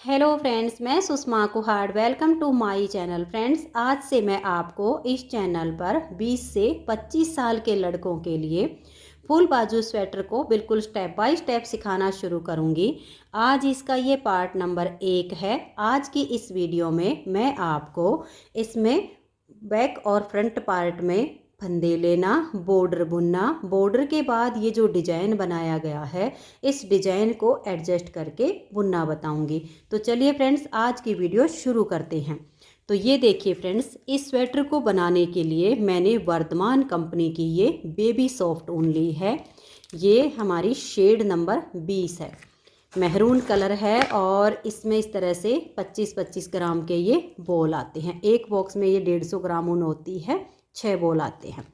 Hello friends, मैं Sushma Kuhad. Welcome to my channel. Friends, आज से मैं आपको इस चैनल पर 20 से 25 साल के लड़कों के लिए फुल बाजू स्वेटर को बिल्कुल स्टेप बाय स्टेप सिखाना शुरू करूंगी। आज इसका ये पार्ट नंबर 1 है। आज की इस वीडियो में मैं आपको इसमें बैक और फ्रंट पार्ट में फंदे लेना, बॉर्डर बुनना, बॉर्डर के बाद ये जो डिजाइन बनाया गया है इस डिजाइन को एडजस्ट करके बुनना बताऊंगी। तो चलिए फ्रेंड्स, आज की वीडियो शुरू करते हैं। तो ये देखिए फ्रेंड्स, इस स्वेटर को बनाने के लिए मैंने वर्धमान कंपनी की ये बेबी सॉफ्ट ऊन ली है। ये हमारी शेड नंबर 20 है, मेहरून कलर है और इसमें इस तरह से 25-25 ग्राम के ये बॉल आते हैं। एक बॉक्स में ये 150 ग्राम ऊन होती है, 6 बॉल आते हैं।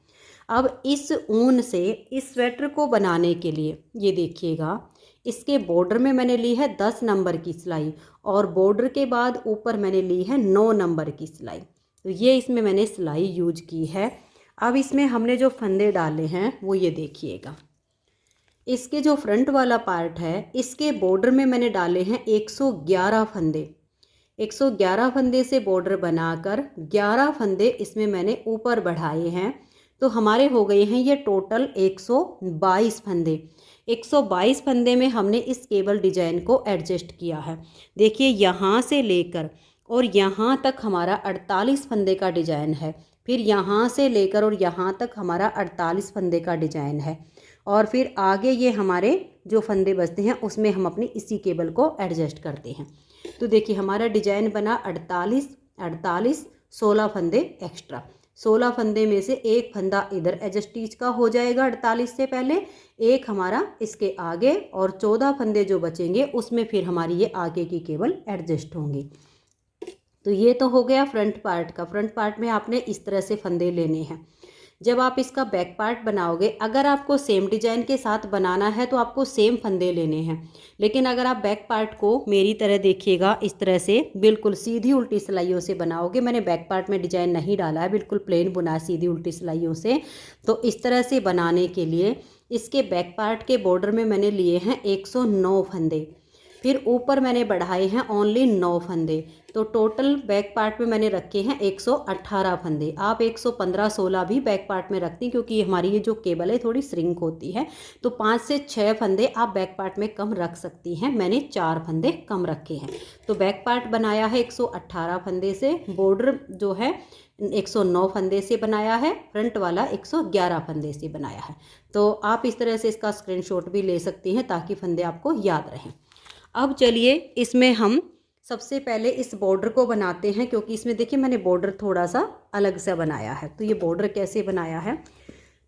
अब इस ऊन से इस स्वेटर को बनाने के लिए ये देखिएगा, इसके बॉर्डर में मैंने ली है 10 नंबर की सिलाई और बॉर्डर के बाद ऊपर मैंने ली है 9 नंबर की सिलाई। तो ये इसमें मैंने सिलाई यूज की है। अब इसमें हमने जो फंदे डाले हैं वो ये देखिएगा। इसके जो फ्रंट वाला पार्ट है इसके बॉर्डर में मैंने डाले हैं 111 फंदे। 111 फंदे से बॉर्डर बनाकर 11 फंदे इसमें मैंने ऊपर बढ़ाए हैं। तो हमारे हो गए हैं ये टोटल 122 फंदे। 122 फंदे में हमने इस केबल डिजाइन को एडजस्ट किया है। देखिए, यहाँ से लेकर और यहाँ तक हमारा 48 फंदे का डिजाइन है। फिर यहाँ से लेकर और यहाँ तक हमारा 48 फंदे का डिजाइन है। और फिर आगे ये हमारे जो फंदे बचते हैं उसमें हम अपनी इसी केबल को एडजस्ट करते हैं। तो देखिए, हमारा डिजाइन बना 48 48, 16 फंदे एक्स्ट्रा। 16 फंदे में से एक फंदा इधर एज स्टिच का हो जाएगा 48 से पहले, एक हमारा इसके आगे, और 14 फंदे जो बचेंगे उसमें फिर हमारी ये आगे की केबल एडजस्ट होंगी। तो ये तो हो गया फ्रंट पार्ट का। फ्रंट पार्ट में आपने इस तरह से फंदे लेने हैं। जब आप इसका बैक पार्ट बनाओगे, अगर आपको सेम डिजाइन के साथ बनाना है तो आपको सेम फंदे लेने हैं। लेकिन अगर आप बैक पार्ट को मेरी तरह देखिएगा, इस तरह से बिल्कुल सीधी उल्टी सिलाइयों से बनाओगे, मैंने बैक पार्ट में डिजाइन नहीं डाला है, बिल्कुल प्लेन बुना है सीधी उल्टी सिलाइयों से। तो इस तरह से बनाने के लिए इसके बैक पार्ट के बॉर्डर में मैंने लिए हैं 109 फंदे। फिर ऊपर मैंने बढ़ाए हैं ओनली 9 फंदे। तो टोटल बैक पार्ट में मैंने रखे हैं 118 फंदे। आप 115-16 भी बैक पार्ट में रखती हैं, क्योंकि हमारी ये जो केबल है थोड़ी श्रिंक होती है। तो 5 से 6 फंदे आप बैक पार्ट में कम रख सकती हैं। मैंने 4 फंदे कम रखे हैं। तो बैक पार्ट बनाया है 118 फंदे से, बॉर्डर जो है 109 फंदे से बनाया है, फ्रंट वाला 111 फंदे से बनाया है। तो आप इस तरह से इसका स्क्रीनशॉट भी ले सकती हैं ताकि फंदे आपको याद रहें। अब चलिए, इसमें हम सबसे पहले इस बॉर्डर को बनाते हैं, क्योंकि इसमें देखिए मैंने बॉर्डर थोड़ा सा अलग से बनाया है। तो ये बॉर्डर कैसे बनाया है,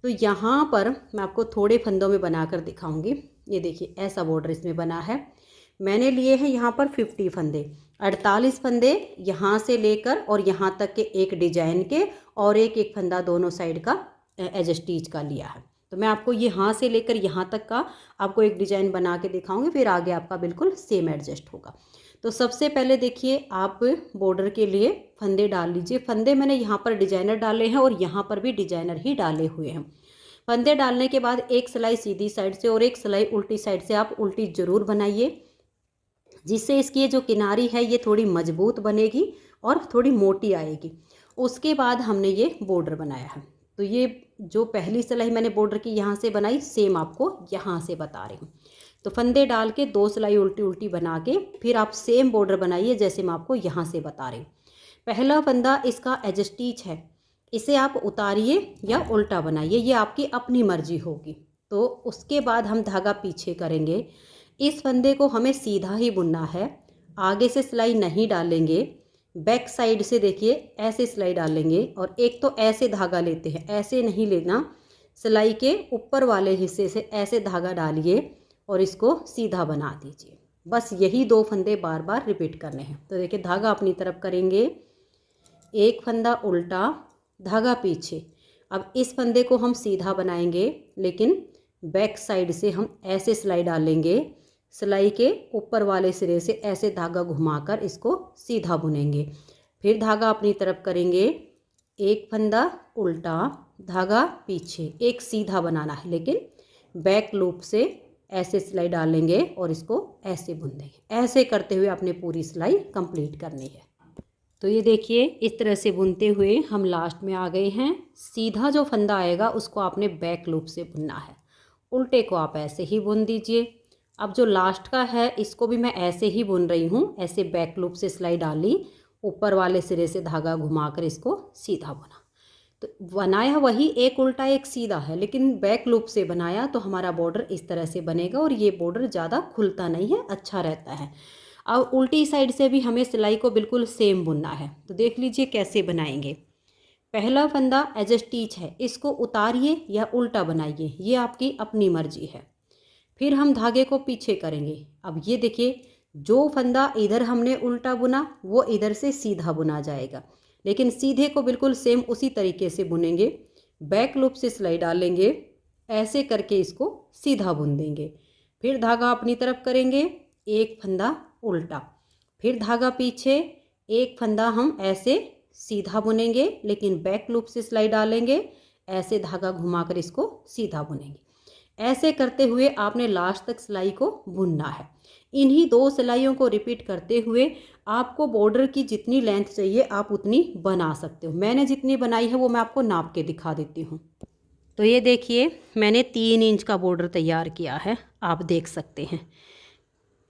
तो यहाँ पर मैं आपको थोड़े फंदों में बनाकर दिखाऊंगी। ये देखिए, ऐसा बॉर्डर इसमें बना है। मैंने लिए हैं यहाँ पर 50 फंदे, 48 फंदे यहाँ से लेकर और यहाँ तक के एक डिजाइन के, और एक एक फंदा दोनों साइड का एज स्टिच का लिया है। तो मैं आपको यहाँ से लेकर यहाँ तक का आपको एक डिजाइन बना के दिखाऊंगी, फिर आगे आपका बिल्कुल सेम एडजस्ट होगा। तो सबसे पहले देखिए, आप बॉर्डर के लिए फंदे डाल लीजिए। फंदे मैंने यहाँ पर डिजाइनर डाले हैं और यहाँ पर भी डिजाइनर ही डाले हुए हैं। फंदे डालने के बाद एक सिलाई सीधी साइड से और एक सिलाई उल्टी साइड से आप उल्टी जरूर बनाइए, जिससे इसकी जो किनारी है ये थोड़ी मजबूत बनेगी और थोड़ी मोटी आएगी। उसके बाद हमने ये बॉर्डर बनाया है। तो ये जो पहली सिलाई मैंने बॉर्डर की यहाँ से बनाई, सेम आपको यहाँ से बता रही हूँ। तो फंदे डाल के 2 सिलाई उल्टी उल्टी बना के फिर आप सेम बॉर्डर बनाइए जैसे मैं आपको यहाँ से बता रही हूँ। पहला फंदा इसका एज स्टिच है, इसे आप उतारिए या उल्टा बनाइए, ये आपकी अपनी मर्जी होगी। तो उसके बाद हम धागा पीछे करेंगे। इस फंदे को हमें सीधा ही बुनना है, आगे से सिलाई नहीं डालेंगे। बैक साइड से देखिए ऐसे सिलाई डालेंगे, और एक तो ऐसे धागा लेते हैं, ऐसे नहीं लेना, सिलाई के ऊपर वाले हिस्से से ऐसे धागा डालिए और इसको सीधा बना दीजिए। बस यही 2 फंदे बार बार रिपीट करने हैं। तो देखिए, धागा अपनी तरफ करेंगे, एक फंदा उल्टा, धागा पीछे। अब इस फंदे को हम सीधा बनाएंगे, लेकिन बैक साइड से हम ऐसे सिलाई डालेंगे, सिलाई के ऊपर वाले सिरे से ऐसे धागा घुमाकर इसको सीधा बुनेंगे। फिर धागा अपनी तरफ करेंगे, एक फंदा उल्टा, धागा पीछे, एक सीधा बनाना है, लेकिन बैक लूप से ऐसे सिलाई डालेंगे और इसको ऐसे बुन देंगे। ऐसे करते हुए अपने पूरी सिलाई कंप्लीट करनी है। तो ये देखिए इस तरह से बुनते हुए हम लास्ट में आ गए हैं। सीधा जो फंदा आएगा उसको आपने बैक लूप से बुनना है, उल्टे को आप ऐसे ही बुन दीजिए। अब जो लास्ट का है इसको भी मैं ऐसे ही बुन रही हूँ। ऐसे बैक लूप से सिलाई डाली, ऊपर वाले सिरे से धागा घुमाकर इसको सीधा बुना। तो बनाया वही एक उल्टा एक सीधा है, लेकिन बैक लूप से बनाया तो हमारा बॉर्डर इस तरह से बनेगा और ये बॉर्डर ज़्यादा खुलता नहीं है, अच्छा रहता है। अब उल्टी साइड से भी हमें सिलाई को बिल्कुल सेम बुनना है। तो देख लीजिए कैसे बनाएंगे। पहला फंदा एज स्टिच है, इसको उतारिए या उल्टा बनाइए, ये आपकी अपनी मर्जी है। फिर हम धागे को पीछे करेंगे। अब ये देखिए जो फंदा इधर हमने उल्टा बुना वो इधर से सीधा बुना जाएगा, लेकिन सीधे को बिल्कुल सेम उसी तरीके से बुनेंगे। बैक लूप से सिलाई डालेंगे, ऐसे करके इसको सीधा बुन देंगे। फिर धागा अपनी तरफ करेंगे, एक फंदा उल्टा, फिर धागा पीछे, एक फंदा हम ऐसे सीधा बुनेंगे, लेकिन बैक लूप से सिलाई डालेंगे, ऐसे धागा घुमाकर इसको सीधा बुनेंगे। ऐसे करते हुए आपने लास्ट तक सिलाई को बुनना है। इन्हीं 2 सिलाइयों को रिपीट करते हुए आपको बॉर्डर की जितनी लेंथ चाहिए आप उतनी बना सकते हो। मैंने जितनी बनाई है वो मैं आपको नाप के दिखा देती हूँ। तो ये देखिए मैंने 3 इंच का बॉर्डर तैयार किया है, आप देख सकते हैं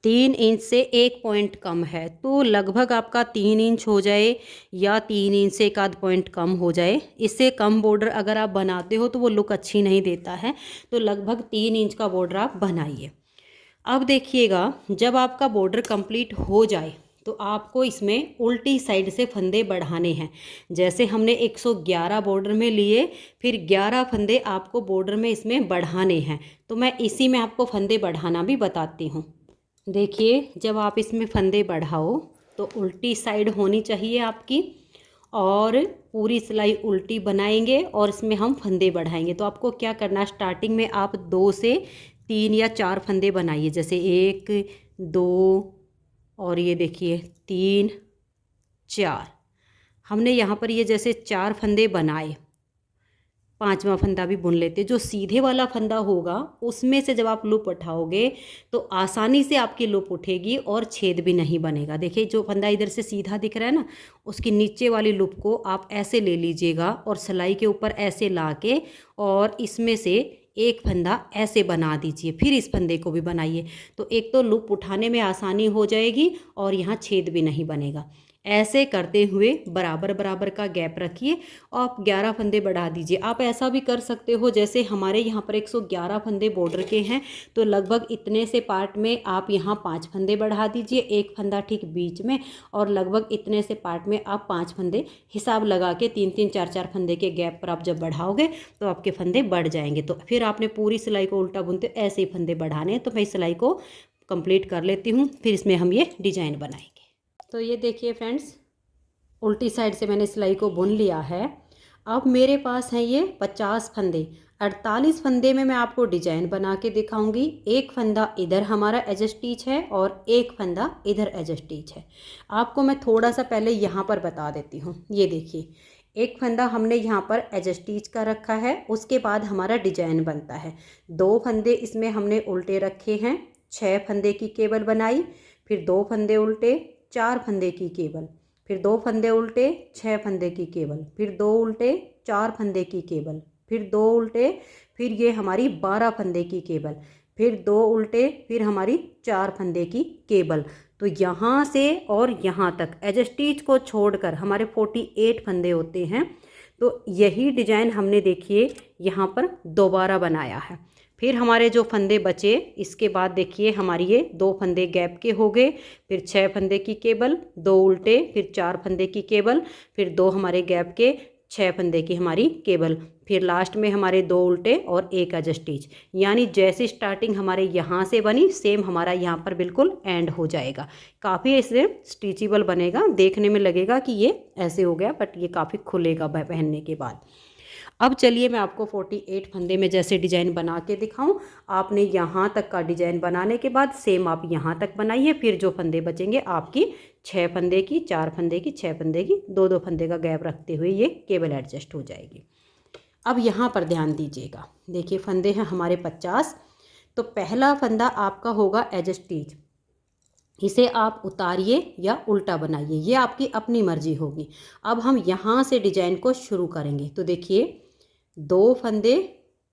3 इंच से 1 पॉइंट कम है, तो लगभग आपका 3 इंच हो जाए या 3 इंच से 1 आध पॉइंट कम हो जाए। इससे कम बॉर्डर अगर आप बनाते हो तो वो लुक अच्छी नहीं देता है, तो लगभग 3 इंच का बॉर्डर आप बनाइए। अब देखिएगा जब आपका बॉर्डर कंप्लीट हो जाए तो आपको इसमें उल्टी साइड से फंदे बढ़ाने हैं। जैसे हमने 111 बॉर्डर में लिए, फिर 11 फंदे आपको बॉर्डर में इसमें बढ़ाने हैं। तो मैं इसी में आपको फंदे बढ़ाना भी बताती हूँ। देखिए जब आप इसमें फंदे बढ़ाओ तो उल्टी साइड होनी चाहिए आपकी, और पूरी सिलाई उल्टी बनाएंगे और इसमें हम फंदे बढ़ाएंगे। तो आपको क्या करना है, स्टार्टिंग में आप 2 से 3 या 4 फंदे बनाइए। जैसे 1 2 और ये देखिए 3 4, हमने यहाँ पर ये जैसे 4 फंदे बनाए, 5वां फंदा भी बुन लेते। जो सीधे वाला फंदा होगा उसमें से जब आप लूप उठाओगे तो आसानी से आपकी लूप उठेगी और छेद भी नहीं बनेगा। देखिए जो फंदा इधर से सीधा दिख रहा है ना, उसकी नीचे वाली लूप को आप ऐसे ले लीजिएगा और सिलाई के ऊपर ऐसे ला के और इसमें से एक फंदा ऐसे बना दीजिए, फिर इस फंदे को भी बनाइए। तो एक तो लूप उठाने में आसानी हो जाएगी और यहाँ छेद भी नहीं बनेगा। ऐसे करते हुए बराबर बराबर का गैप रखिए और आप 11 फंदे बढ़ा दीजिए। आप ऐसा भी कर सकते हो, जैसे हमारे यहाँ पर 111 फंदे बॉर्डर के हैं तो लगभग इतने से पार्ट में आप यहाँ 5 फंदे बढ़ा दीजिए, एक फंदा ठीक बीच में, और लगभग इतने से पार्ट में आप 5 फंदे हिसाब लगा के 3-3 4-4 फंदे के गैप पर आप जब बढ़ाओगे तो आपके फंदे बढ़ जाएंगे। तो फिर आपने पूरी सिलाई को उल्टा बुनते ऐसे ही फंदे बढ़ाने हैं। तो मैं इस सिलाई को कंप्लीट कर लेती हूँ, फिर इसमें हम ये डिजाइन बनाएंगे। तो ये देखिए फ्रेंड्स, उल्टी साइड से मैंने सिलाई को बुन लिया है। अब मेरे पास हैं ये 50 फंदे। 48 फंदे में मैं आपको डिजाइन बना के दिखाऊंगी। एक फंदा इधर हमारा एज स्टिच है और एक फंदा इधर एज स्टिच है। आपको मैं थोड़ा सा पहले यहाँ पर बता देती हूँ। ये देखिए एक फंदा हमने यहाँ पर एज स्टिच का रखा है, उसके बाद हमारा डिजाइन बनता है। 2 फंदे इसमें हमने उल्टे रखे हैं, 6 फंदे की केबल बनाई, फिर 2 फंदे उल्टे, 4 फंदे की केबल, फिर 2 फंदे उल्टे, 6 फंदे की केबल, फिर 2 उल्टे, 4 फंदे की केबल, फिर 2 उल्टे, फिर ये हमारी 12 फंदे की केबल, फिर 2 उल्टे, फिर हमारी 4 फंदे की केबल। तो यहाँ से और यहाँ तक एज स्टिच को छोड़कर हमारे 48 फंदे होते हैं। तो यही डिजाइन हमने देखिए यहाँ पर दोबारा बनाया है। फिर हमारे जो फंदे बचे, इसके बाद देखिए हमारी ये 2 फंदे गैप के हो गए, फिर 6 फंदे की केबल, 2 उल्टे, फिर 4 फंदे की केबल, फिर 2 हमारे गैप के, 6 फंदे की हमारी केबल, फिर लास्ट में हमारे 2 उल्टे और एक एज स्टिच। यानी जैसी स्टार्टिंग हमारे यहाँ से बनी सेम हमारा यहाँ पर बिल्कुल एंड हो जाएगा। काफ़ी इससे स्टिचेबल बनेगा, देखने में लगेगा कि ये ऐसे हो गया, बट ये काफ़ी खुलेगा पहनने के बाद। अब चलिए मैं आपको 48 फंदे में जैसे डिज़ाइन बना के दिखाऊं। आपने यहाँ तक का डिज़ाइन बनाने के बाद सेम आप यहाँ तक बनाइए, फिर जो फंदे बचेंगे आपकी 6 फंदे की, 4 फंदे की, 6 फंदे की, 2-2 फंदे का गैप रखते हुए ये केबल एडजस्ट हो जाएगी। अब यहाँ पर ध्यान दीजिएगा, देखिए फंदे हैं हमारे 50। तो पहला फंदा आपका होगा एज स्टिच, इसे आप उतारिए या उल्टा बनाइए, ये आपकी अपनी मर्जी होगी। अब हम यहाँ से डिजाइन को शुरू करेंगे। तो देखिए 2 फंदे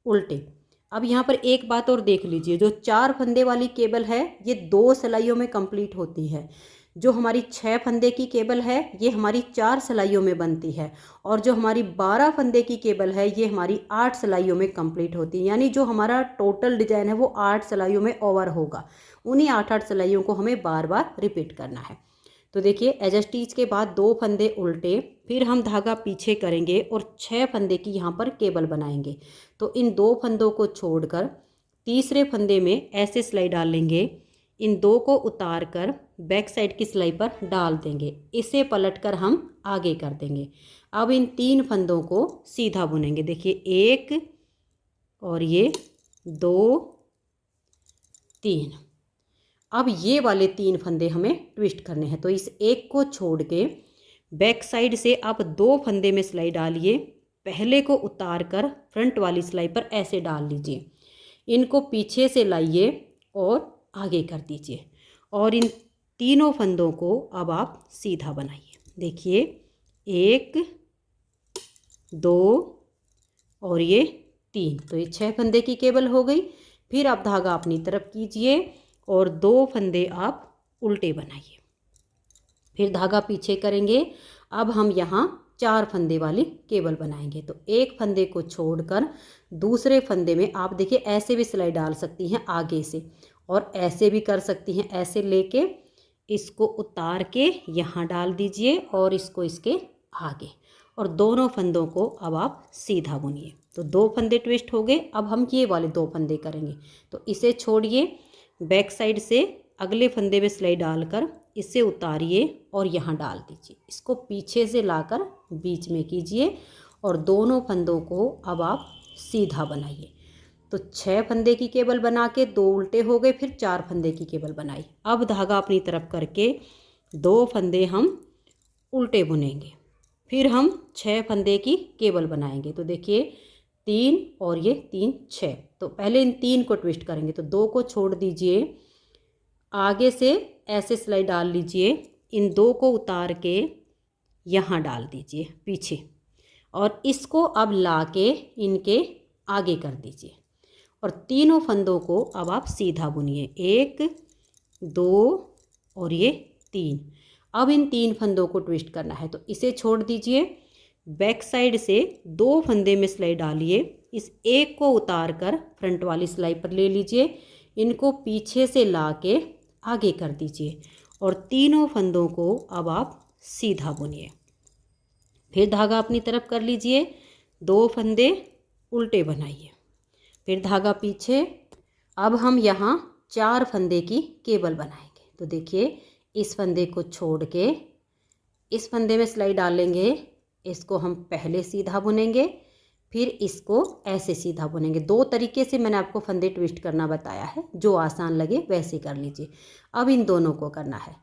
उल्टे। अब यहाँ पर एक बात और देख लीजिए, जो 4 फंदे वाली केबल है ये 2 सिलाइयों में कंप्लीट होती है। जो हमारी 6 फंदे की केबल है ये हमारी 4 सिलाइयों में बनती है, और जो हमारी 12 फंदे की केबल है ये हमारी 8 सिलाइयों में कंप्लीट होती है। यानी जो हमारा टोटल डिजाइन है वो 8 सिलाइयों में ओवर होगा। उन्हीं 8-8 सिलाइयों को हमें बार बार रिपीट करना है। तो देखिए एज स्टिच के बाद 2 फंदे उल्टे, फिर हम धागा पीछे करेंगे और 6 फंदे की यहाँ पर केबल बनाएंगे। तो इन 2 फंदों को छोड़कर तीसरे फंदे में ऐसे सिलाई डाल लेंगे, इन 2 को उतार कर बैक साइड की सिलाई पर डाल देंगे, इसे पलटकर हम आगे कर देंगे। अब इन 3 फंदों को सीधा बुनेंगे। देखिए 1 और ये 2 3। अब ये वाले 3 फंदे हमें ट्विस्ट करने हैं। तो इस एक को छोड़ के बैक साइड से आप 2 फंदे में सिलाई डालिए, पहले को उतार कर फ्रंट वाली सिलाई पर ऐसे डाल लीजिए, इनको पीछे से लाइए और आगे कर दीजिए, और इन तीनों फंदों को अब आप सीधा बनाइए। देखिए 1 2 और ये 3। तो ये 6 फंदे की केबल हो गई। फिर आप धागा अपनी तरफ कीजिए और 2 फंदे आप उल्टे बनाइए, फिर धागा पीछे करेंगे। अब हम यहाँ 4 फंदे वाली केबल बनाएंगे। तो एक फंदे को छोड़कर दूसरे फंदे में आप देखिए ऐसे भी सिलाई डाल सकती हैं आगे से, और ऐसे भी कर सकती हैं। ऐसे लेके इसको उतार के यहाँ डाल दीजिए और इसको इसके आगे, और दोनों फंदों को अब आप सीधा बुनिए। तो 2 फंदे ट्विस्ट हो गए। अब हम ये वाले 2 फंदे करेंगे। तो इसे छोड़िए, बैक साइड से अगले फंदे में सिलाई डालकर इसे उतारिए और यहाँ डाल दीजिए, इसको पीछे से लाकर बीच में कीजिए, और दोनों फंदों को अब आप सीधा बनाइए। तो 6 फंदे की केबल बना के 2 उल्टे हो गए, फिर 4 फंदे की केबल बनाई। अब धागा अपनी तरफ करके 2 फंदे हम उल्टे बुनेंगे, फिर हम 6 फंदे की केबल बनाएंगे। तो देखिए 3 और ये 3 6। तो पहले इन 3 को ट्विस्ट करेंगे। तो 2 को छोड़ दीजिए, आगे से ऐसे सिलाई डाल लीजिए, इन 2 को उतार के यहाँ डाल दीजिए पीछे, और इसको अब लाके इनके आगे कर दीजिए, और तीनों फंदों को अब आप सीधा बुनिए। 1 2 और ये 3। अब इन 3 फंदों को ट्विस्ट करना है। तो इसे छोड़ दीजिए, बैक साइड से 2 फंदे में सिलाई डालिए, इस एक को उतार कर फ्रंट वाली सिलाई पर ले लीजिए, इनको पीछे से लाके आगे कर दीजिए, और तीनों फंदों को अब आप सीधा बुनिए। फिर धागा अपनी तरफ कर लीजिए, 2 फंदे उल्टे बनाइए, फिर धागा पीछे। अब हम यहाँ 4 फंदे की केबल बनाएंगे। तो देखिए इस फंदे को छोड़ के इस फंदे में सिलाई डालेंगे, इसको हम पहले सीधा बुनेंगे, फिर इसको ऐसे सीधा बुनेंगे। 2 तरीके से मैंने आपको फंदे ट्विस्ट करना बताया है, जो आसान लगे वैसे कर लीजिए। अब इन दोनों को करना है,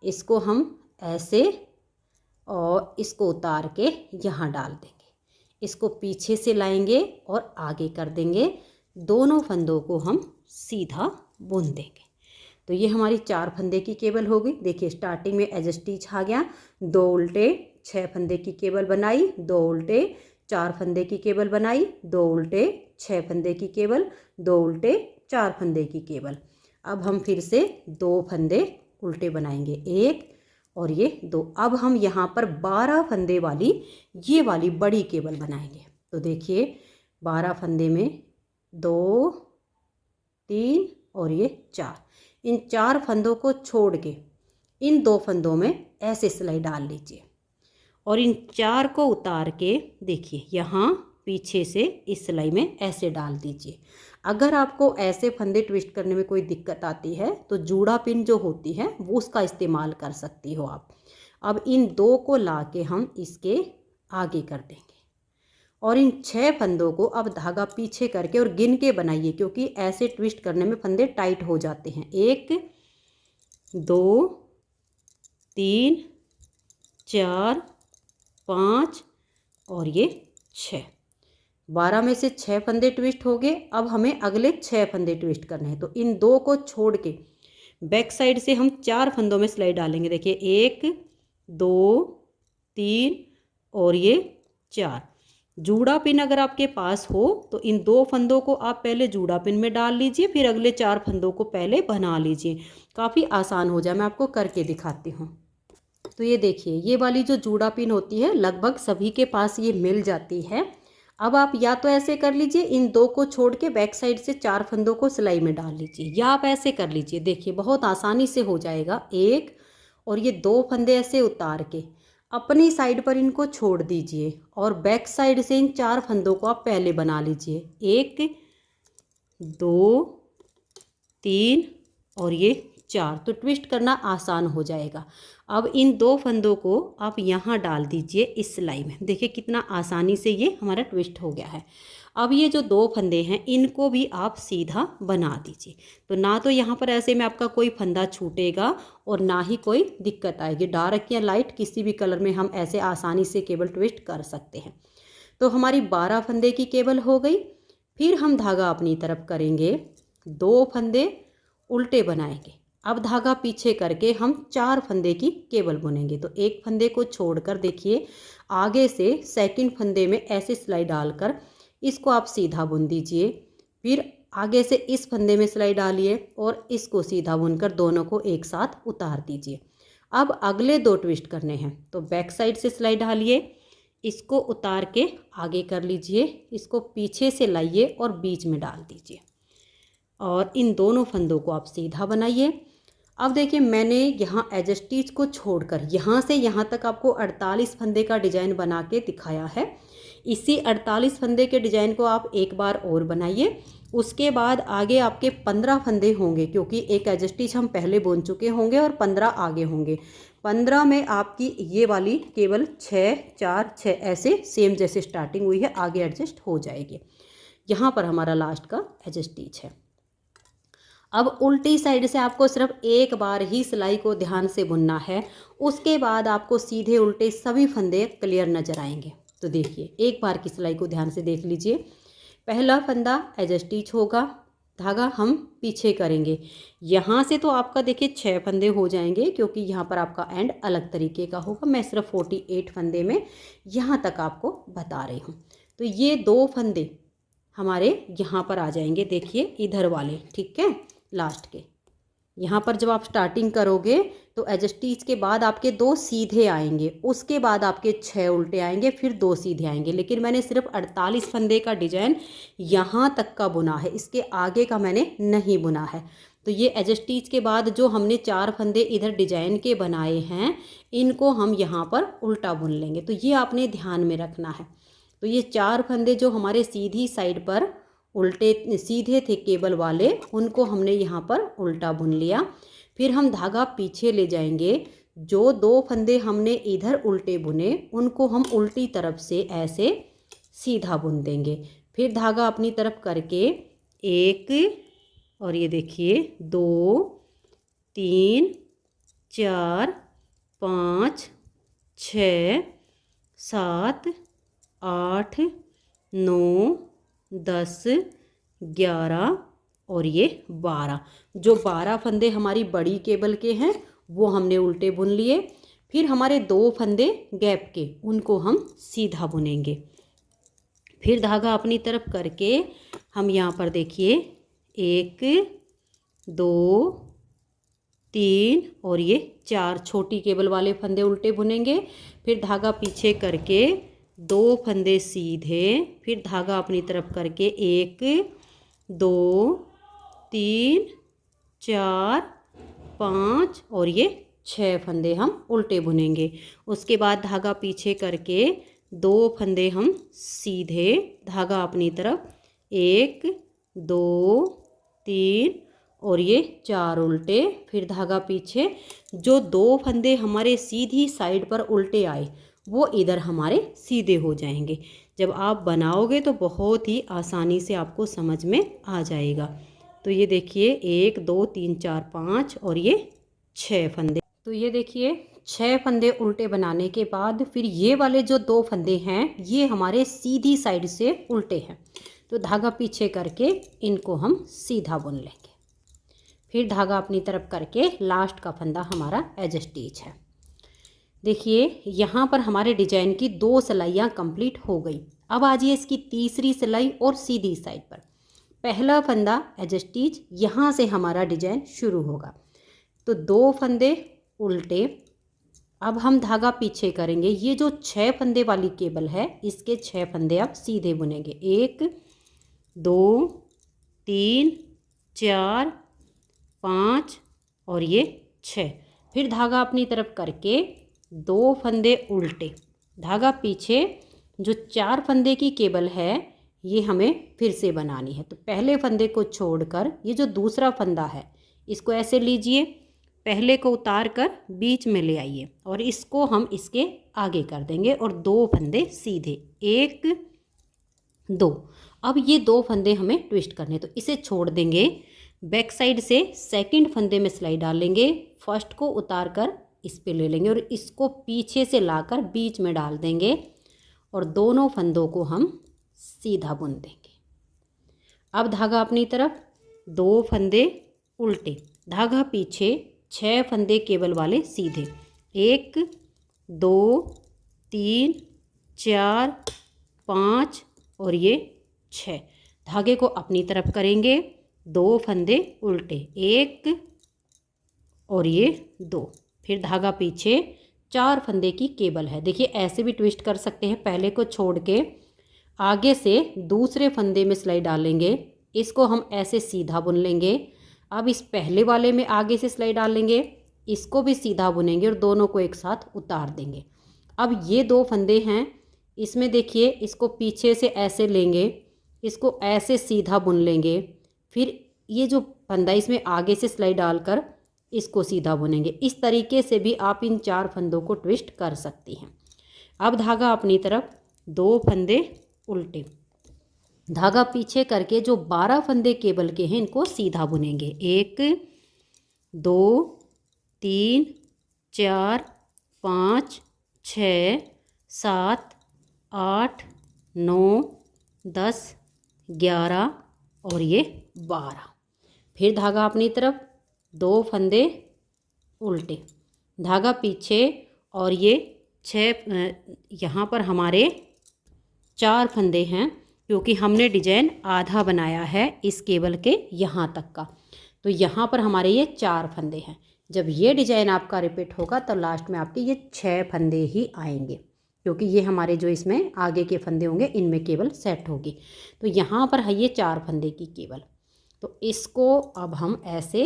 इसको हम ऐसे और इसको उतार के यहाँ डाल देंगे, इसको पीछे से लाएंगे और आगे कर देंगे, दोनों फंदों को हम सीधा बुन देंगे। तो ये हमारी 4 फंदे की केबल हो गई। देखिए स्टार्टिंग में एज स्टिच आ गया, 2 उल्टे 6 फंदे की केबल बनाई, 2 उल्टे 4 फंदे की केबल बनाई, 2 उल्टे 6 फंदे की केबल, 2 उल्टे 4 फंदे की केबल। अब हम फिर से 2 फंदे उल्टे बनाएंगे, 1 और ये 2। अब हम यहाँ पर 12 फंदे वाली ये वाली बड़ी केबल बनाएंगे। तो देखिए 12 फंदे में 2 3 और ये 4, इन 4 फंदों को छोड़ के इन 2 फंदों में ऐसे सिलाई डाल लीजिए, और इन 4 को उतार के देखिए यहाँ पीछे से इस सिलाई में ऐसे डाल दीजिए। अगर आपको ऐसे फंदे ट्विस्ट करने में कोई दिक्कत आती है तो जूड़ा पिन जो होती है वो उसका इस्तेमाल कर सकती हो आप। अब इन 2 को लाके हम इसके आगे कर देंगे, और इन 6 फंदों को अब धागा पीछे करके और गिन के बनाइए, क्योंकि ऐसे ट्विस्ट करने में फंदे टाइट हो जाते हैं। 1 2 3 4 5 और ये 6। 12 में से 6 फंदे ट्विस्ट हो गए। अब हमें अगले 6 फंदे ट्विस्ट करने हैं। तो इन 2 को छोड़ के बैक साइड से हम 4 फंदों में सिलाई डालेंगे। देखिए 1 2 3 और ये 4। जूड़ा पिन अगर आपके पास हो तो इन 2 फंदों को आप पहले जूड़ा पिन में डाल लीजिए, फिर अगले 4 फंदों को पहले बना लीजिए। काफ़ी आसान हो जाए, मैं आपको करके दिखाती हूँ। तो ये देखिए, ये वाली जो जूड़ा पिन होती है लगभग सभी के पास ये मिल जाती है। अब आप या तो ऐसे कर लीजिए, इन 2 को छोड़ के बैक साइड से 4 फंदों को सिलाई में डाल लीजिए, या आप ऐसे कर लीजिए। देखिए बहुत आसानी से हो जाएगा। 1 और ये 2 फंदे ऐसे उतार के अपनी साइड पर इनको छोड़ दीजिए और बैक साइड से इन 4 फंदों को आप पहले बना लीजिए। 1 2 3 और ये 4। तो ट्विस्ट करना आसान हो जाएगा। अब इन 2 फंदों को आप यहाँ डाल दीजिए इस सिलाई में। देखिए कितना आसानी से ये हमारा ट्विस्ट हो गया है। अब ये जो 2 फंदे हैं इनको भी आप सीधा बना दीजिए। तो ना तो यहाँ पर ऐसे में आपका कोई फंदा छूटेगा और ना ही कोई दिक्कत आएगी। डार्क या लाइट किसी भी कलर में हम ऐसे आसानी से केबल ट्विस्ट कर सकते हैं। तो हमारी 12 फंदे की केबल हो गई। फिर हम धागा अपनी तरफ करेंगे, 2 फंदे उल्टे बनाएंगे। अब धागा पीछे करके हम 4 फंदे की केबल बुनेंगे। तो एक फंदे को छोड़कर देखिए आगे से सेकंड फंदे में ऐसे सिलाई डालकर इसको आप सीधा बुन दीजिए। फिर आगे से इस फंदे में सिलाई डालिए और इसको सीधा बुनकर दोनों को एक साथ उतार दीजिए। अब अगले 2 ट्विस्ट करने हैं। तो बैक साइड से सिलाई डालिए, इसको उतार के आगे कर लीजिए, इसको पीछे से लाइए और बीच में डाल दीजिए और इन दोनों फंदों को आप सीधा बनाइए। अब देखिए मैंने यहाँ एज स्टिच को छोड़कर यहाँ से यहाँ तक आपको 48 फंदे का डिज़ाइन बना के दिखाया है। इसी 48 फंदे के डिज़ाइन को आप एक बार और बनाइए। उसके बाद आगे आपके 15 फंदे होंगे, क्योंकि एक एज स्टिच हम पहले बुन चुके होंगे और 15 आगे होंगे। 15 में आपकी ये वाली केवल 6 4 6 ऐसे सेम जैसे स्टार्टिंग हुई है आगे एडजस्ट हो जाएगी। यहाँ पर हमारा लास्ट का एज स्टिच है। अब उल्टी साइड से आपको सिर्फ एक बार ही सिलाई को ध्यान से बुनना है। उसके बाद आपको सीधे उल्टे सभी फंदे क्लियर नज़र आएंगे। तो देखिए एक बार की सिलाई को ध्यान से देख लीजिए। पहला फंदा एज स्टिच होगा, धागा हम पीछे करेंगे। यहाँ से तो आपका देखिए 6 फंदे हो जाएंगे, क्योंकि यहाँ पर आपका एंड अलग तरीके का होगा। मैं सिर्फ 48 फंदे में यहाँ तक आपको बता रही हूँ। तो ये 2 फंदे हमारे यहाँ पर आ जाएंगे, देखिए इधर वाले, ठीक है। लास्ट के यहाँ पर जब आप स्टार्टिंग करोगे तो एज स्टिच के बाद आपके 2 सीधे आएंगे, उसके बाद आपके 6 उल्टे आएंगे, फिर 2 सीधे आएंगे। लेकिन मैंने सिर्फ 48 फंदे का डिजाइन यहाँ तक का बुना है, इसके आगे का मैंने नहीं बुना है। तो ये एज स्टिच के बाद जो हमने 4 फंदे इधर डिजाइन के बनाए हैं इनको हम यहाँ पर उल्टा बुन लेंगे। तो ये आपने ध्यान में रखना है। तो ये 4 फंदे जो हमारे सीधी साइड पर उल्टे सीधे थे केबल वाले, उनको हमने यहाँ पर उल्टा बुन लिया। फिर हम धागा पीछे ले जाएंगे। जो 2 फंदे हमने इधर उल्टे बुने उनको हम उल्टी तरफ से ऐसे सीधा बुन देंगे। फिर धागा अपनी तरफ करके 1 और ये देखिए 2 3 4 5 6 7 8 9 10 11 और ये 12। जो 12 फंदे हमारी बड़ी केबल के हैं वो हमने उल्टे बुन लिए। फिर हमारे 2 फंदे गैप के उनको हम सीधा बुनेंगे। फिर धागा अपनी तरफ करके हम यहाँ पर देखिए 1 2 3 और ये 4 छोटी केबल वाले फंदे उल्टे बुनेंगे। फिर धागा पीछे करके 2 फंदे सीधे, फिर धागा अपनी तरफ करके 1 2 3 4 5 और ये 6 फंदे हम उल्टे बुनेंगे। उसके बाद धागा पीछे करके 2 फंदे हम सीधे, धागा अपनी तरफ 1 2 3 और ये 4 उल्टे, फिर धागा पीछे। जो 2 फंदे हमारे सीधी साइड पर उल्टे आए वो इधर हमारे सीधे हो जाएंगे। जब आप बनाओगे तो बहुत ही आसानी से आपको समझ में आ जाएगा। तो ये देखिए 1 2 3 4 5 और ये 6 फंदे। तो ये देखिए 6 फंदे उल्टे बनाने के बाद फिर ये वाले जो 2 फंदे हैं ये हमारे सीधी साइड से उल्टे हैं, तो धागा पीछे करके इनको हम सीधा बुन लेंगे। फिर धागा अपनी तरफ करके लास्ट का फंदा हमारा एज स्टिच है। देखिए यहाँ पर हमारे डिजाइन की 2 सिलाइयाँ कंप्लीट हो गई। अब आ जाइए इसकी तीसरी सिलाई और सीधी साइड पर। पहला फंदा एज स्टिच, यहाँ से हमारा डिजाइन शुरू होगा। तो 2 फंदे उल्टे, अब हम धागा पीछे करेंगे। ये जो 6 फंदे वाली केबल है इसके 6 फंदे अब सीधे बुनेंगे। 1 2 3 4 5 और ये 6। फिर धागा अपनी तरफ करके 2 फंदे उल्टे, धागा पीछे। जो 4 फंदे की केबल है ये हमें फिर से बनानी है। तो पहले फंदे को छोड़कर ये जो दूसरा फंदा है इसको ऐसे लीजिए, पहले को उतार कर बीच में ले आइए और इसको हम इसके आगे कर देंगे और 2 फंदे सीधे, 1 2। अब ये 2 फंदे हमें ट्विस्ट करने, तो इसे छोड़ देंगे। बैक साइड से सेकंड फंदे में सिलाई डालेंगे, फर्स्ट को उतार कर इस पे ले लेंगे और इसको पीछे से लाकर बीच में डाल देंगे और दोनों फंदों को हम सीधा बुन देंगे। अब धागा अपनी तरफ, 2 फंदे उल्टे, धागा पीछे, 6 फंदे केबल वाले सीधे, 1 2 3 4 5 और ये 6। धागे को अपनी तरफ करेंगे, 2 फंदे उल्टे, 1 और ये 2। फिर धागा पीछे, 4 फंदे की केबल है। देखिए ऐसे भी ट्विस्ट कर सकते हैं। पहले को छोड़ के आगे से दूसरे फंदे में सिलाई डालेंगे, इसको हम ऐसे सीधा बुन लेंगे। अब इस पहले वाले में आगे से सिलाई डालेंगे, इसको भी सीधा बुनेंगे और दोनों को एक साथ उतार देंगे। अब ये 2 फंदे हैं, इसमें देखिए इसको पीछे से ऐसे लेंगे, इसको ऐसे सीधा बुन लेंगे। फिर ये जो फंदा इसमें आगे से सिलाई डालकर इसको सीधा बुनेंगे। इस तरीके से भी आप इन 4 फंदों को ट्विस्ट कर सकती हैं। अब धागा अपनी तरफ, 2 फंदे उल्टे, धागा पीछे करके जो 12 फंदे केबल के हैं इनको सीधा बुनेंगे। 1 2 3 4 5 6 7 8 9 10 11 और ये 12। फिर धागा अपनी तरफ, 2 फंदे उल्टे, धागा पीछे और ये 6, यहाँ पर हमारे 4 फंदे हैं क्योंकि हमने डिजाइन आधा बनाया है इस केबल के यहाँ तक का। तो यहाँ पर हमारे ये 4 फंदे हैं। जब ये डिजाइन आपका रिपीट होगा तो लास्ट में आपके ये 6 फंदे ही आएंगे क्योंकि ये हमारे जो इसमें आगे के फंदे होंगे इनमें केबल सेट होगी। तो यहाँ पर है ये 4 फंदे की केबल। तो इसको अब हम ऐसे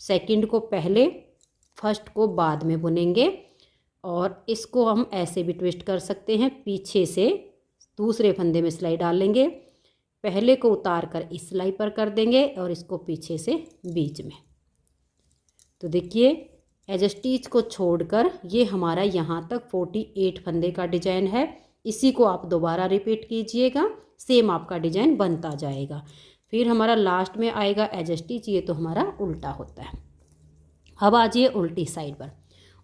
सेकंड को पहले, फर्स्ट को बाद में बुनेंगे और इसको हम ऐसे भी ट्विस्ट कर सकते हैं। पीछे से दूसरे फंदे में सिलाई डाल लेंगे, पहले को उतार कर इस सिलाई पर कर देंगे और इसको पीछे से बीच में। तो देखिए एज स्टिच को छोड़कर ये हमारा यहाँ तक 48 फंदे का डिजाइन है। इसी को आप दोबारा रिपीट कीजिएगा, सेम आपका डिजाइन बनता जाएगा। फिर हमारा लास्ट में आएगा एज स्टिच, ये तो हमारा उल्टा होता है। अब आ जाइए उल्टी साइड पर।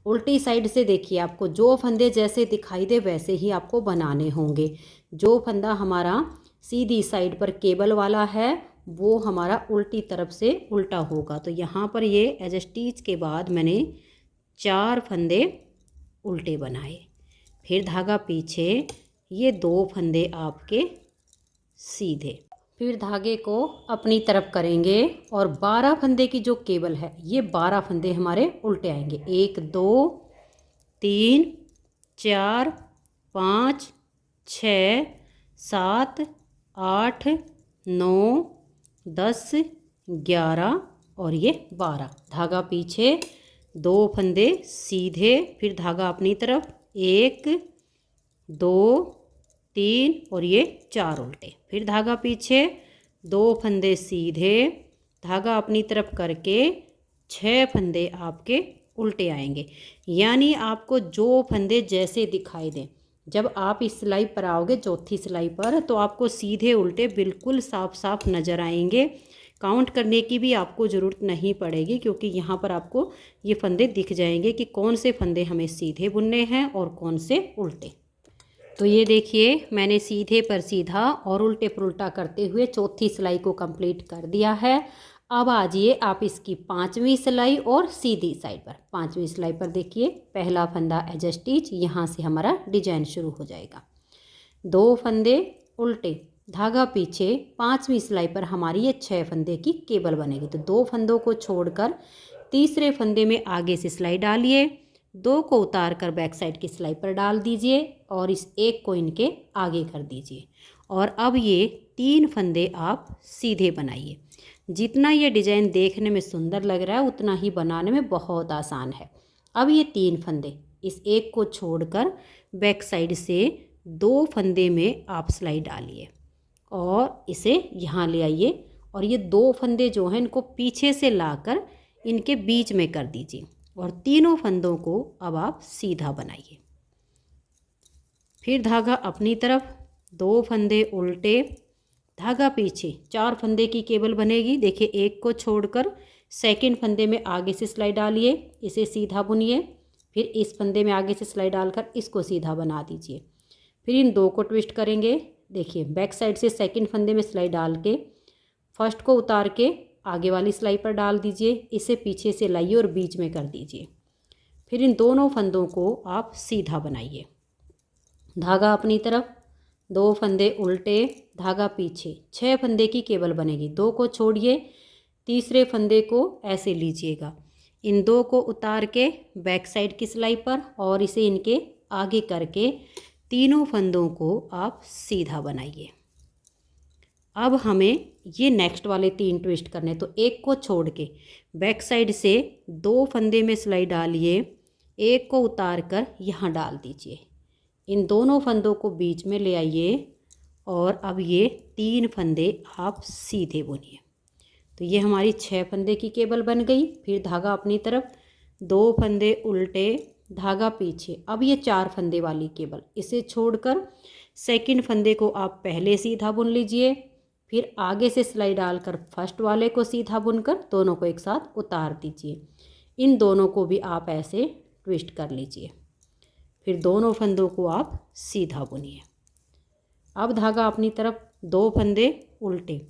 उल्टी साइड से देखिए आपको जो फंदे जैसे दिखाई दे वैसे ही आपको बनाने होंगे। जो फंदा हमारा सीधी साइड पर केबल वाला है वो हमारा उल्टी तरफ से उल्टा होगा। तो यहाँ पर ये एज स्टिच के बाद मैंने 4 फंदे उल्टे बनाए। फिर धागा पीछे, ये 2 फंदे आपके सीधे। फिर धागे को अपनी तरफ करेंगे और 12 फंदे की जो केबल है ये 12 फंदे हमारे उल्टे आएंगे। 1 2 3 4 5 6 7 8 9 10 11 और ये 12। धागा पीछे, 2 फंदे सीधे, फिर धागा अपनी तरफ, 1 2 3 और ये 4 उल्टे। फिर धागा पीछे, 2 फंदे सीधे, धागा अपनी तरफ करके 6 फंदे आपके उल्टे आएंगे। यानी आपको जो फंदे जैसे दिखाई दें, जब आप इस सिलाई पर आओगे चौथी सिलाई पर तो आपको सीधे उल्टे बिल्कुल साफ साफ नज़र आएंगे। काउंट करने की भी आपको ज़रूरत नहीं पड़ेगी, क्योंकि यहाँ पर आपको ये फंदे दिख जाएंगे कि कौन से फंदे हमें सीधे बुनने हैं और कौन से उल्टे। तो ये देखिए मैंने सीधे पर सीधा और उल्टे पर उल्टा करते हुए चौथी सिलाई को कंप्लीट कर दिया है। अब आ जाइए आप इसकी 5वीं सिलाई और सीधी साइड पर। 5वीं सिलाई पर देखिए पहला फंदा एज स्टिच, यहाँ से हमारा डिजाइन शुरू हो जाएगा। 2 फंदे उल्टे, धागा पीछे, 5वीं सिलाई पर हमारी ये 6 फंदे की केबल बनेगी। तो 2 फंदों को छोड़कर तीसरे फंदे में आगे से सिलाई डालिए, 2 को उतार कर बैक साइड की सिलाई पर डाल दीजिए और इस एक को इनके आगे कर दीजिए। और अब ये 3 फंदे आप सीधे बनाइए। जितना ये डिज़ाइन देखने में सुंदर लग रहा है उतना ही बनाने में बहुत आसान है। अब ये 3 फंदे, इस एक को छोड़कर बैक साइड से 2 फंदे में आप सिलाई डालिए और इसे यहाँ ले आइए और ये 2 फंदे जो हैं इनको पीछे से लाकर इनके बीच में कर दीजिए और तीनों फंदों को अब आप सीधा बनाइए। फिर धागा अपनी तरफ, 2 फंदे उल्टे, धागा पीछे, 4 फंदे की केबल बनेगी। देखिए एक को छोड़कर सेकंड फंदे में आगे से सिलाई डालिए, इसे सीधा बुनिए। फिर इस फंदे में आगे से सिलाई डालकर इसको सीधा बना दीजिए। फिर इन 2 को ट्विस्ट करेंगे। देखिए बैक साइड से सेकंड फंदे में सिलाई डाल के फर्स्ट को उतार के आगे वाली सिलाई पर डाल दीजिए, इसे पीछे से लाइए और बीच में कर दीजिए। फिर इन दोनों फंदों को आप सीधा बनाइए। धागा अपनी तरफ, 2 फंदे उल्टे, धागा पीछे, 6 फंदे की केबल बनेगी। 2 को छोड़िए, तीसरे फंदे को ऐसे लीजिएगा, इन 2 को उतार के बैक साइड की सिलाई पर और इसे इनके आगे करके तीनों फंदों को आप सीधा बनाइए। अब हमें ये नेक्स्ट वाले 3 ट्विस्ट करने, तो एक को छोड़ के बैक साइड से 2 फंदे में सिलाई डालिए, एक को उतार कर यहाँ डाल दीजिए, इन दोनों फंदों को बीच में ले आइए और अब ये 3 फंदे आप सीधे बुनिए। तो ये हमारी 6 फंदे की केबल बन गई। फिर धागा अपनी तरफ, 2 फंदे उल्टे, धागा पीछे। अब ये 4 फंदे वाली केबल, इसे छोड़कर सेकंड फंदे को आप पहले सीधा बुन लीजिए, फिर आगे से सिलाई डालकर फर्स्ट वाले को सीधा बुनकर दोनों को एक साथ उतार दीजिए। इन दोनों को भी आप ऐसे ट्विस्ट कर लीजिए। फिर दोनों फंदों को आप सीधा बुनिए। अब धागा अपनी तरफ, 2 फंदे उल्टे,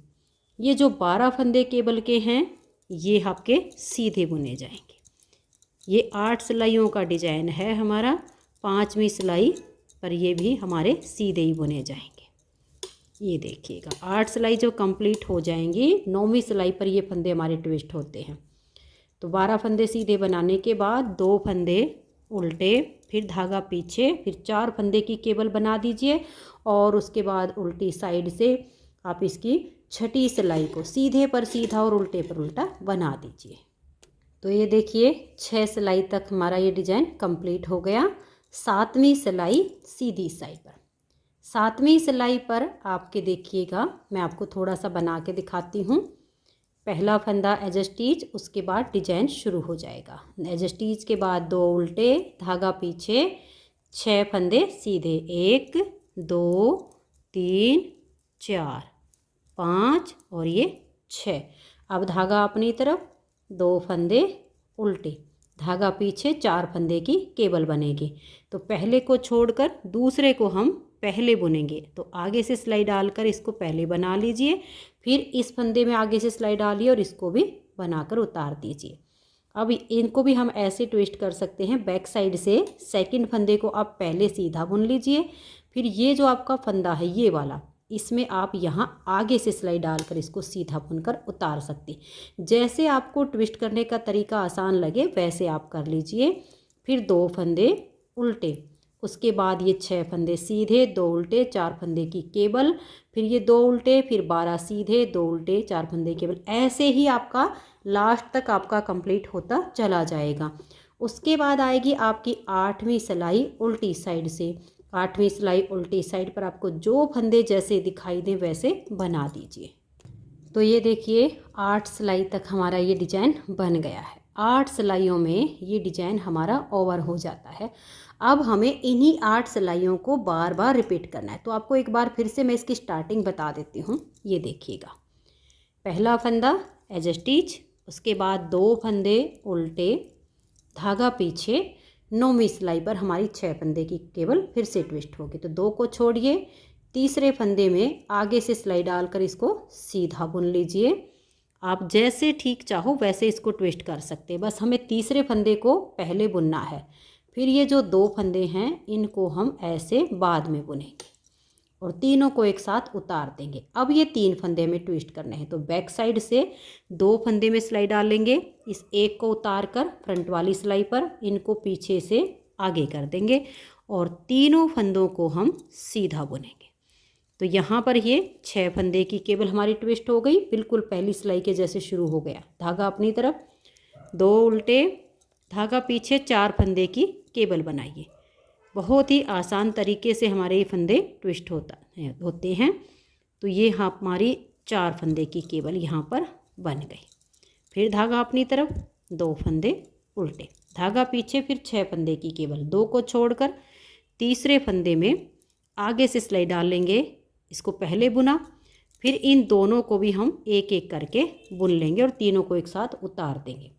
ये जो 12 फंदे केबल के हैं ये आपके सीधे बुने जाएंगे। ये 8 सिलाइयों का डिजाइन है हमारा। 5वीं सिलाई पर ये भी हमारे सीधे ही बुने जाएंगे। ये देखिएगा 8 सिलाई जो कंप्लीट हो जाएंगी, 9वीं सिलाई पर ये फंदे हमारे ट्विस्ट होते हैं। तो 12 फंदे सीधे बनाने के बाद 2 फंदे उल्टे, फिर धागा पीछे, फिर 4 फंदे की केबल बना दीजिए और उसके बाद उल्टी साइड से आप इसकी 6ठी सिलाई को सीधे पर सीधा और उल्टे पर उल्टा बना दीजिए। तो ये देखिए 6 सिलाई तक हमारा ये डिज़ाइन कंप्लीट हो गया। 7वीं सिलाई सीधी साइड पर। 7वीं सिलाई पर आपके देखिएगा, मैं आपको थोड़ा सा बना के दिखाती हूँ। पहला फंदा एज स्टिच, उसके बाद डिजाइन शुरू हो जाएगा। एज स्टिच के बाद 2 उल्टे, धागा पीछे, 6 फंदे सीधे, 1 2 3 4 5 और ये 6। अब धागा अपनी तरफ, 2 फंदे उल्टे, धागा पीछे, 4 फंदे की केबल बनेगी। तो पहले को छोड़कर दूसरे को हम पहले बुनेंगे। तो आगे से सिलाई डालकर इसको पहले बना लीजिए, फिर इस फंदे में आगे से सिलाई डालिए और इसको भी बनाकर उतार दीजिए। अब इनको भी हम ऐसे ट्विस्ट कर सकते हैं। बैक साइड से सेकंड फंदे को आप पहले सीधा बुन लीजिए, फिर ये जो आपका फंदा है ये वाला, इसमें आप यहाँ आगे से सिलाई डालकर इसको सीधा बुनकर उतार सकते। जैसे आपको ट्विस्ट करने का तरीका आसान लगे वैसे आप कर लीजिए। फिर 2 फंदे उल्टे, उसके बाद ये 6 फंदे सीधे, 2 उल्टे, 4 फंदे की केबल, फिर ये 2 उल्टे, फिर 12 सीधे, 2 उल्टे, 4 फंदे केबल। ऐसे ही आपका लास्ट तक आपका कंप्लीट होता चला जाएगा। उसके बाद आएगी आपकी 8वीं सिलाई उल्टी साइड से। 8वीं सिलाई उल्टी साइड पर आपको जो फंदे जैसे दिखाई दें वैसे बना दीजिए। तो ये देखिए 8 सिलाई तक हमारा ये डिज़ाइन बन गया है। 8 सिलाइयों में ये डिज़ाइन हमारा ओवर हो जाता है। अब हमें इन्हीं 8 सिलाइयों को बार बार रिपीट करना है। तो आपको एक बार फिर से मैं इसकी स्टार्टिंग बता देती हूँ। ये देखिएगा, पहला फंदा एज स्टिच, उसके बाद 2 फंदे उल्टे, धागा पीछे, 9वीं सिलाई पर हमारी 6 फंदे की केबल फिर से ट्विस्ट होगी। तो 2 को छोड़िए, तीसरे फंदे में आगे से सिलाई डालकर इसको सीधा बुन लीजिए। आप जैसे ठीक चाहो वैसे इसको ट्विस्ट कर सकते हैं, बस हमें तीसरे फंदे को पहले बुनना है। फिर ये जो 2 फंदे हैं इनको हम ऐसे बाद में बुनेंगे और तीनों को एक साथ उतार देंगे। अब ये 3 फंदे में ट्विस्ट करने हैं, तो बैक साइड से 2 फंदे में सिलाई डाल लेंगे, इस एक को उतार कर फ्रंट वाली सिलाई पर इनको पीछे से आगे कर देंगे और तीनों फंदों को हम सीधा बुनेंगे। तो यहाँ पर ये 6 फंदे की केबल हमारी ट्विस्ट हो गई, बिल्कुल पहली सिलाई के जैसे शुरू हो गया। धागा अपनी तरफ, 2 उल्टे, धागा पीछे, 4 फंदे की केबल बनाइए। बहुत ही आसान तरीके से हमारे ये फंदे ट्विस्ट होते हैं। तो ये हमारी 4 फंदे की केबल यहाँ पर बन गई। फिर धागा अपनी तरफ, 2 फंदे उल्टे, धागा पीछे, फिर 6 फंदे की केबल, 2 को छोड़कर तीसरे फंदे में आगे से सिलाई डाल लेंगे, इसको पहले बुना, फिर इन दोनों को भी हम एक एक करके बुन लेंगे और तीनों को एक साथ उतार देंगे।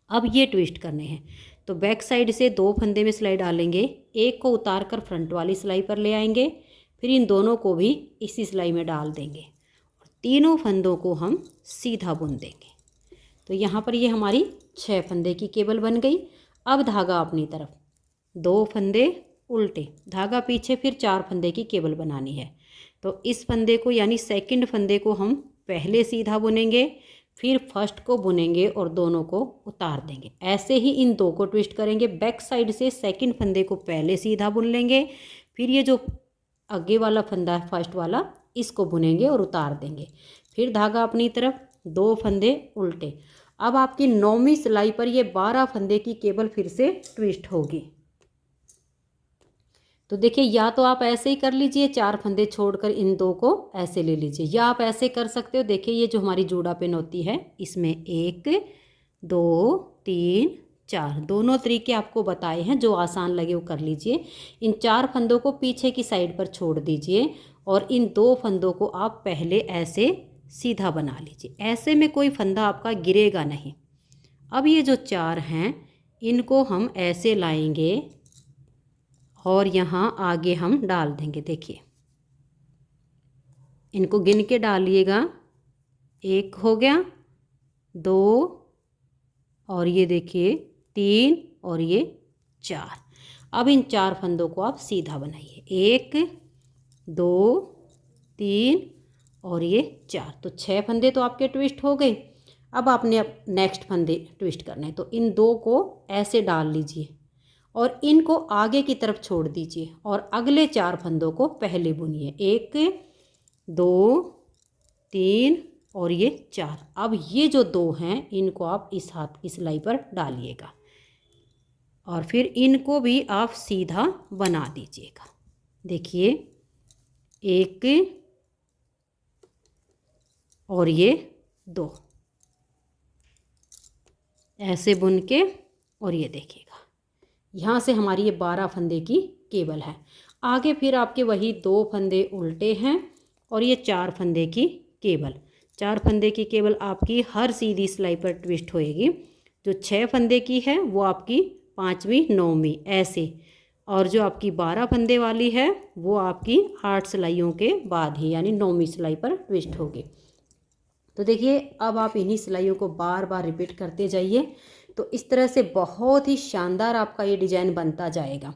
अब ये ट्विस्ट करने हैं, तो बैक साइड से 2 फंदे में सिलाई डालेंगे, एक को उतार कर फ्रंट वाली सिलाई पर ले आएंगे, फिर इन दोनों को भी इसी सिलाई में डाल देंगे और तीनों फंदों को हम सीधा बुन देंगे। तो यहाँ पर ये हमारी 6 फंदे की केबल बन गई। अब धागा अपनी तरफ, 2 फंदे उल्टे, धागा पीछे, फिर 4 फंदे की केबल बनानी है। तो इस फंदे को यानी सेकंड फंदे को हम पहले सीधा बुनेंगे, फिर फर्स्ट को बुनेंगे और दोनों को उतार देंगे। ऐसे ही इन 2 को ट्विस्ट करेंगे। बैक साइड से सेकंड फंदे को पहले सीधा बुन लेंगे, फिर ये जो आगे वाला फंदा है फर्स्ट वाला, इसको बुनेंगे और उतार देंगे। फिर धागा अपनी तरफ, 2 फंदे उल्टे। अब आपकी 9वीं सिलाई पर ये 12 फंदे की केबल फिर से ट्विस्ट होगी। तो देखिए, या तो आप ऐसे ही कर लीजिए, 4 फंदे छोड़कर इन 2 को ऐसे ले लीजिए, या आप ऐसे कर सकते हो। देखिए, ये जो हमारी जूड़ा पिन होती है इसमें 1 2 3 4 दोनों तरीके आपको बताए हैं, जो आसान लगे वो कर लीजिए। इन 4 फंदों को पीछे की साइड पर छोड़ दीजिए और इन 2 फंदों को आप पहले ऐसे सीधा बना लीजिए। ऐसे में कोई फंदा आपका गिरेगा नहीं। अब ये जो 4 हैं इनको हम ऐसे लाएंगे और यहाँ आगे हम डाल देंगे। देखिए, इनको गिन के डालिएगा, 1 हो गया, 2 और ये देखिए 3 और ये 4। अब इन 4 फंदों को आप सीधा बनाइए, 1 2 3 और ये 4। तो 6 फंदे तो आपके ट्विस्ट हो गए। अब आपने नेक्स्ट फंदे ट्विस्ट करने हैं, तो इन 2 को ऐसे डाल लीजिए और इनको आगे की तरफ छोड़ दीजिए और अगले 4 फंदों को पहले बुनिए, 1 2 3 और ये 4। अब ये जो 2 हैं इनको आप इस हाथ की सिलाई पर डालिएगा और फिर इनको भी आप सीधा बना दीजिएगा। देखिए, 1 और ये 2 ऐसे बुन के, और ये देखिएगा यहाँ से हमारी ये 12 फंदे की केबल है। आगे फिर आपके वही 2 फंदे उल्टे हैं और ये 4 फंदे की केबल। 4 फंदे की केबल आपकी हर सीधी सिलाई पर ट्विस्ट होएगी। जो 6 फंदे की है वो आपकी 5वीं 9वीं ऐसे, और जो आपकी 12 फंदे वाली है वो आपकी 8 सिलाइयों के बाद ही यानी 9वीं सिलाई पर ट्विस्ट होगी। तो देखिए, अब आप इन्हीं सिलाइयों को बार बार रिपीट करते जाइए, तो इस तरह से बहुत ही शानदार आपका ये डिज़ाइन बनता जाएगा।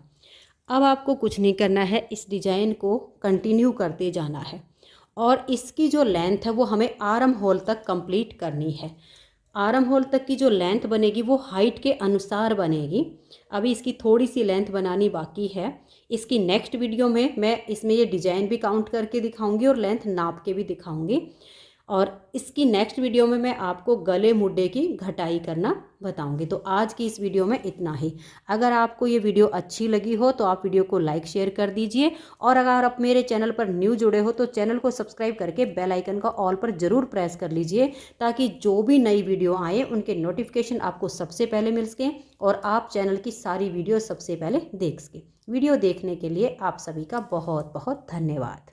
अब आपको कुछ नहीं करना है, इस डिज़ाइन को कंटिन्यू करते जाना है और इसकी जो लेंथ है वो हमें आर्म होल तक कंप्लीट करनी है। आर्म होल तक की जो लेंथ बनेगी वो हाइट के अनुसार बनेगी। अभी इसकी थोड़ी सी लेंथ बनानी बाकी है। इसकी नेक्स्ट वीडियो में मैं इसमें ये डिज़ाइन भी काउंट करके दिखाऊंगी और लेंथ नाप के भी दिखाऊंगी। और इसकी नेक्स्ट वीडियो में मैं आपको गले मुड्डे की घटाई करना बताऊंगी। तो आज की इस वीडियो में इतना ही। अगर आपको ये वीडियो अच्छी लगी हो तो आप वीडियो को लाइक शेयर कर दीजिए, और अगर आप मेरे चैनल पर न्यू जुड़े हो तो चैनल को सब्सक्राइब करके बेल आइकन का ऑल पर ज़रूर प्रेस कर लीजिए, ताकि जो भी नई वीडियो आए उनके नोटिफिकेशन आपको सबसे पहले मिल सकें और आप चैनल की सारी वीडियो सबसे पहले देख सकें। वीडियो देखने के लिए आप सभी का बहुत बहुत धन्यवाद।